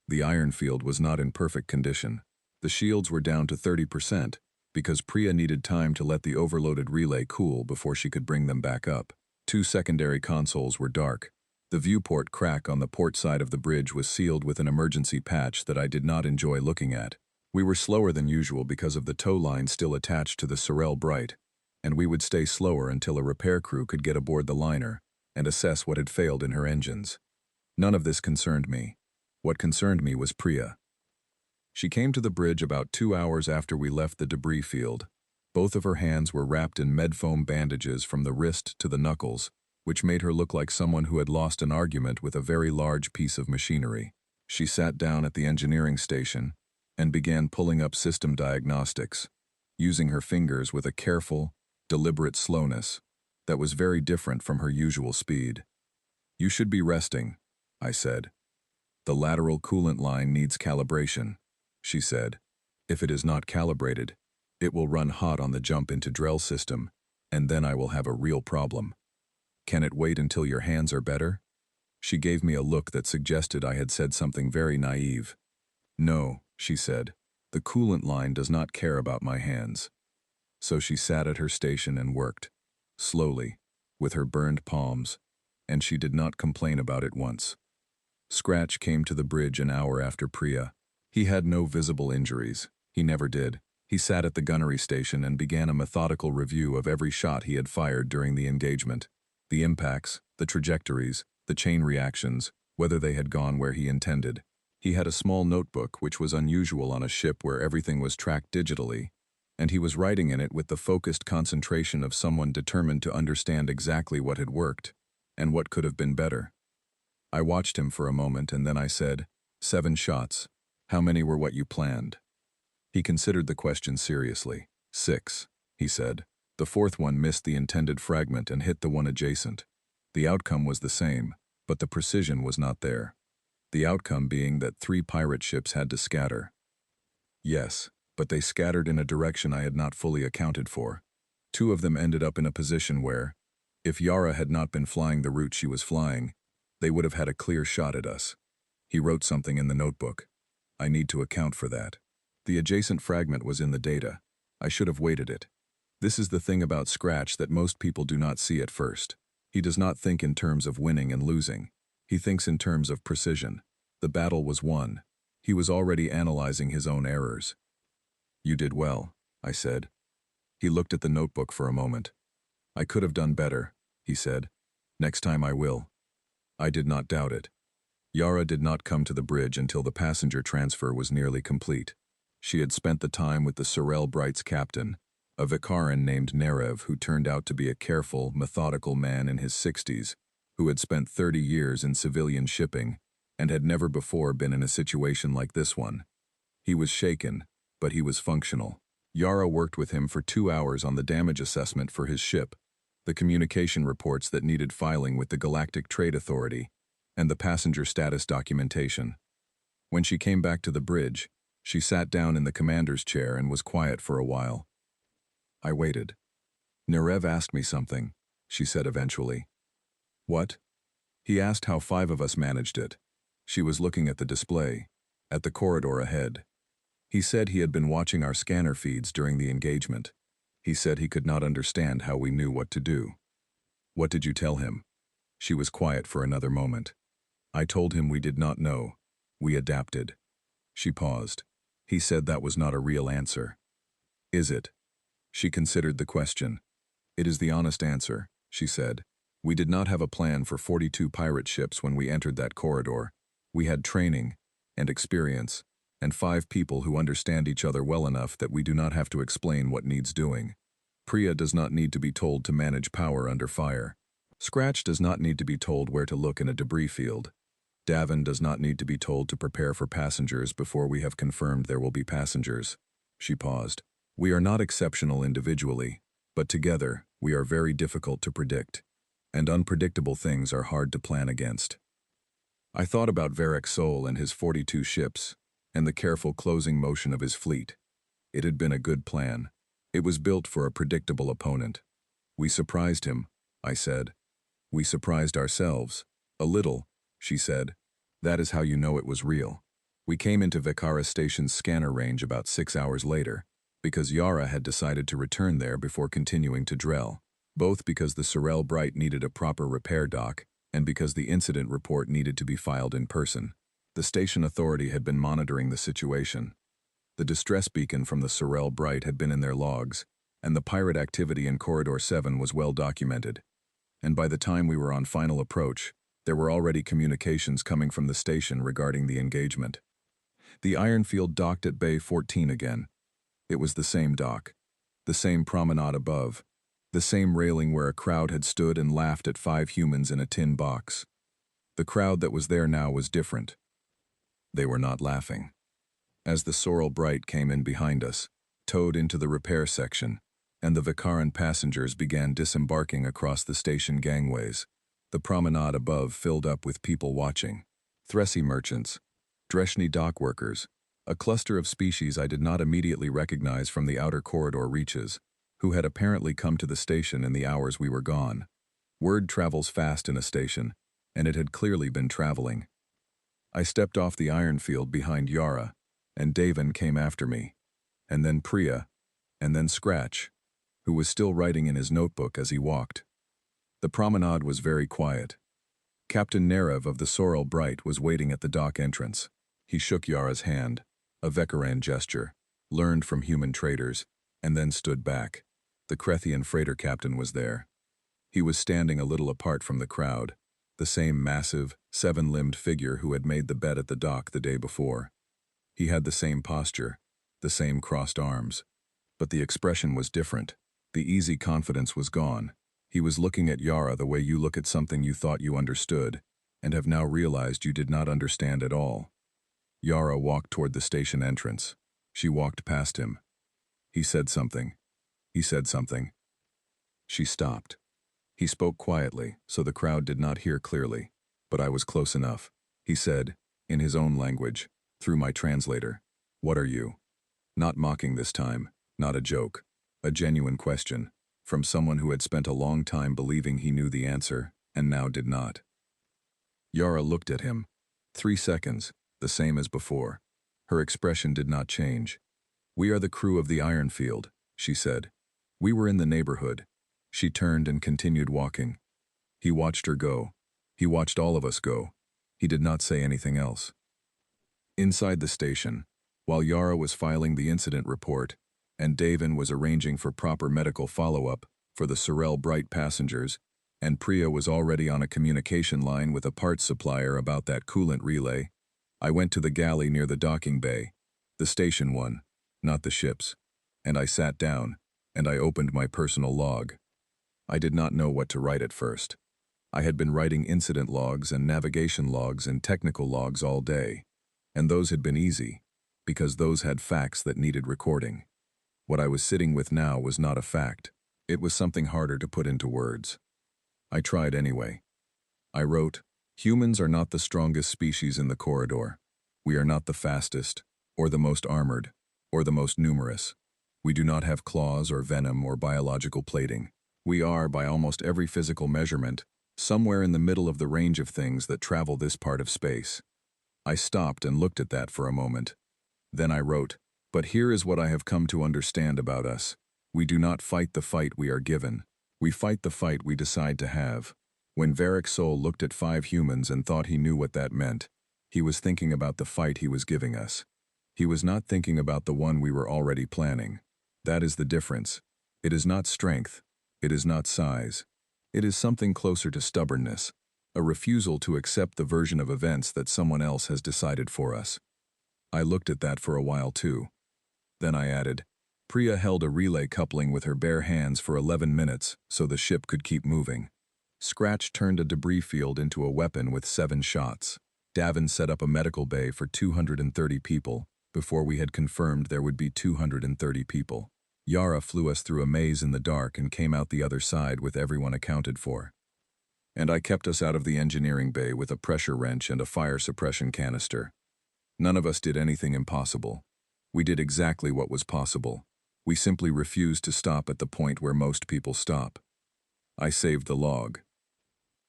The iron field was not in perfect condition. The shields were down to 30%, because Priya needed time to let the overloaded relay cool before she could bring them back up. 2 secondary consoles were dark. The viewport crack on the port side of the bridge was sealed with an emergency patch that I did not enjoy looking at. We were slower than usual because of the tow line still attached to the Sorel Bright, and we would stay slower until a repair crew could get aboard the liner and assess what had failed in her engines. None of this concerned me. What concerned me was Priya. She came to the bridge about 2 hours after we left the debris field. Both of her hands were wrapped in medfoam bandages from the wrist to the knuckles, which made her look like someone who had lost an argument with a very large piece of machinery. She sat down at the engineering station and began pulling up system diagnostics, using her fingers with a careful, deliberate slowness that was very different from her usual speed. "You should be resting," I said. "The lateral coolant line needs calibration," she said. "If it is not calibrated, it will run hot on the jump into Drell system, and then I will have a real problem. Can it wait until your hands are better?" She gave me a look that suggested I had said something very naive. "No," she said, "the coolant line does not care about my hands." So she sat at her station and worked, slowly, with her burned palms, and she did not complain about it once. Scratch came to the bridge an hour after Priya. He had no visible injuries. He never did. He sat at the gunnery station and began a methodical review of every shot he had fired during the engagement. The impacts, the trajectories, the chain reactions, whether they had gone where he intended. He had a small notebook, which was unusual on a ship where everything was tracked digitally, and he was writing in it with the focused concentration of someone determined to understand exactly what had worked, and what could have been better. I watched him for a moment, and then I said, 7 shots. How many were what you planned?" He considered the question seriously. 6, he said. The 4th one missed the intended fragment and hit the one adjacent. The outcome was the same, but the precision was not there. The outcome being that 3 pirate ships had to scatter. Yes, but they scattered in a direction I had not fully accounted for. 2 of them ended up in a position where, if Yara had not been flying the route she was flying, they would have had a clear shot at us. He wrote something in the notebook. I need to account for that. The adjacent fragment was in the data. I should have weighted it. This is the thing about Scratch that most people do not see at first. He does not think in terms of winning and losing. He thinks in terms of precision. The battle was won. He was already analyzing his own errors. You did well, I said. He looked at the notebook for a moment. I could have done better, he said. Next time I will. I did not doubt it. Yara did not come to the bridge until the passenger transfer was nearly complete. She had spent the time with the Sorel Bright's captain, a Vikaran named Nerev who turned out to be a careful, methodical man in his 60s, who had spent 30 years in civilian shipping and had never before been in a situation like this one. He was shaken, but he was functional. Yara worked with him for 2 hours on the damage assessment for his ship, the communication reports that needed filing with the Galactic Trade Authority, and the passenger status documentation. When she came back to the bridge, she sat down in the commander's chair and was quiet for a while. I waited. Nerev asked me something, she said eventually. What? He asked how 5 of us managed it. She was looking at the display, at the corridor ahead. He said he had been watching our scanner feeds during the engagement. He said he could not understand how we knew what to do. What did you tell him? She was quiet for another moment. I told him we did not know. We adapted. She paused. He said that was not a real answer. Is it? She considered the question. It is the honest answer, she said. We did not have a plan for 42 pirate ships when we entered that corridor. We had training and experience, and 5 people who understand each other well enough that we do not have to explain what needs doing. Priya does not need to be told to manage power under fire. Scratch does not need to be told where to look in a debris field. Davin does not need to be told to prepare for passengers before we have confirmed there will be passengers. She paused. We are not exceptional individually, but together we are very difficult to predict, and unpredictable things are hard to plan against. I thought about Varric Sol and his 42 ships, and the careful closing motion of his fleet. It had been a good plan. It was built for a predictable opponent. We surprised him, I said. We surprised ourselves. A little, she said. That is how you know it was real. We came into Vikara Station's scanner range about 6 hours later, because Yara had decided to return there before continuing to Drell, both because the Sorel Bright needed a proper repair dock and because the incident report needed to be filed in person. The station authority had been monitoring the situation. The distress beacon from the Sorel Bright had been in their logs, and the pirate activity in Corridor 7 was well documented. And by the time we were on final approach, there were already communications coming from the station regarding the engagement. The Ironfield docked at Bay 14 again. It was the same dock, the same promenade above, the same railing where a crowd had stood and laughed at 5 humans in a tin box. The crowd that was there now was different. They were not laughing. As the Sorel Bright came in behind us, towed into the repair section, and the Vikaran passengers began disembarking across the station gangways, the promenade above filled up with people watching. Thressi merchants, Dreshni dock workers, a cluster of species I did not immediately recognize from the outer corridor reaches, who had apparently come to the station in the hours we were gone. Word travels fast in a station, and it had clearly been traveling. I stepped off the Ironfield behind Yara, and Davin came after me, and then Priya, and then Scratch, who was still writing in his notebook as he walked. The promenade was very quiet. Captain Nerev of the Sorel Bright was waiting at the dock entrance. He shook Yara's hand, a Vekaran gesture, learned from human traders, and then stood back. The Krethian freighter captain was there. He was standing a little apart from the crowd, the same massive, 7-limbed figure who had made the bet at the dock the day before. He had the same posture, the same crossed arms, but the expression was different. The easy confidence was gone. He was looking at Yara the way you look at something you thought you understood, and have now realized you did not understand at all. Yara walked toward the station entrance. She walked past him. He said something. He said something. She stopped. He spoke quietly, so the crowd did not hear clearly, but I was close enough. He said, in his own language, through my translator, "What are you?" Not mocking this time, not a joke, a genuine question, from someone who had spent a long time believing he knew the answer, and now did not. Yara looked at him. 3 seconds, the same as before. Her expression did not change. "We are the crew of the Ironfield," she said. "We were in the neighborhood." She turned and continued walking. He watched her go. He watched all of us go. He did not say anything else. Inside the station, while Yara was filing the incident report, and Davin was arranging for proper medical follow-up for the Sorel Bright passengers, and Priya was already on a communication line with a parts supplier about that coolant relay, I went to the galley near the docking bay, the station one, not the ship's, and I sat down, and I opened my personal log. I did not know what to write at first. I had been writing incident logs and navigation logs and technical logs all day, and those had been easy, because those had facts that needed recording. What I was sitting with now was not a fact. It was something harder to put into words. I tried anyway. I wrote, "Humans are not the strongest species in the corridor. We are not the fastest, or the most armored, or the most numerous. We do not have claws or venom or biological plating. We are, by almost every physical measurement, somewhere in the middle of the range of things that travel this part of space." I stopped and looked at that for a moment. Then I wrote, "But here is what I have come to understand about us. We do not fight the fight we are given. We fight the fight we decide to have." When Varric Sol looked at 5 humans and thought he knew what that meant, he was thinking about the fight he was giving us. He was not thinking about the one we were already planning. That is the difference. It is not strength. It is not size. It is something closer to stubbornness, a refusal to accept the version of events that someone else has decided for us. I looked at that for a while too. Then I added, "Priya held a relay coupling with her bare hands for 11 minutes so the ship could keep moving. Scratch turned a debris field into a weapon with 7 shots. Davin set up a medical bay for 230 people before we had confirmed there would be 230 people. Yara flew us through a maze in the dark and came out the other side with everyone accounted for. And I kept us out of the engineering bay with a pressure wrench and a fire suppression canister. None of us did anything impossible. We did exactly what was possible. We simply refused to stop at the point where most people stop. I saved the log.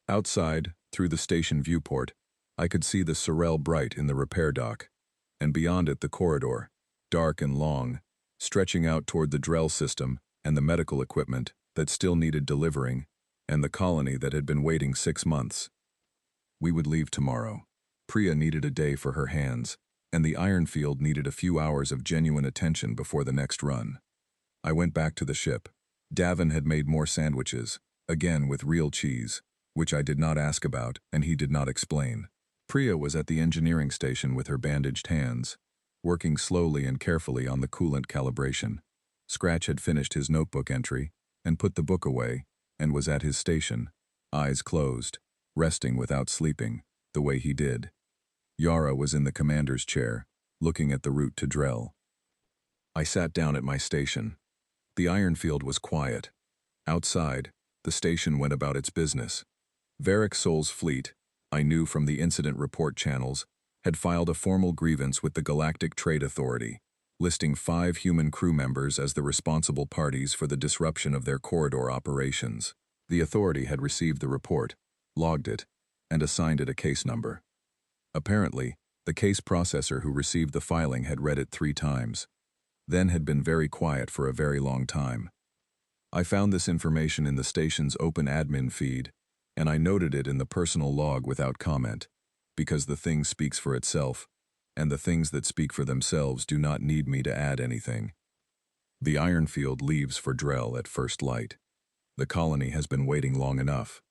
Outside, through the station viewport, I could see the Sorel Bright in the repair dock, and beyond it the corridor, dark and long, stretching out toward the Drell system and the medical equipment that still needed delivering, and the colony that had been waiting 6 months. We would leave tomorrow. Priya needed a day for her hands, and the Ironfield needed a few hours of genuine attention before the next run. I went back to the ship. Davin had made more sandwiches, again with real cheese, which I did not ask about and he did not explain. Priya was at the engineering station with her bandaged hands, working slowly and carefully on the coolant calibration. Scratch had finished his notebook entry and put the book away and was at his station, eyes closed, resting without sleeping, the way he did. Yara was in the commander's chair, looking at the route to Drell. I sat down at my station. The Ironfield was quiet. Outside, the station went about its business. Varric Sol's fleet, I knew from the incident report channels, had filed a formal grievance with the Galactic Trade Authority, listing 5 human crew members as the responsible parties for the disruption of their corridor operations. The authority had received the report, logged it, and assigned it a case number. Apparently, the case processor who received the filing had read it 3 times, then had been very quiet for a very long time. I found this information in the station's open admin feed, and I noted it in the personal log without comment, because the thing speaks for itself, and the things that speak for themselves do not need me to add anything. The Ironfield leaves for Drell at first light. The colony has been waiting long enough.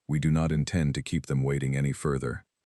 We do not intend to keep them waiting any further.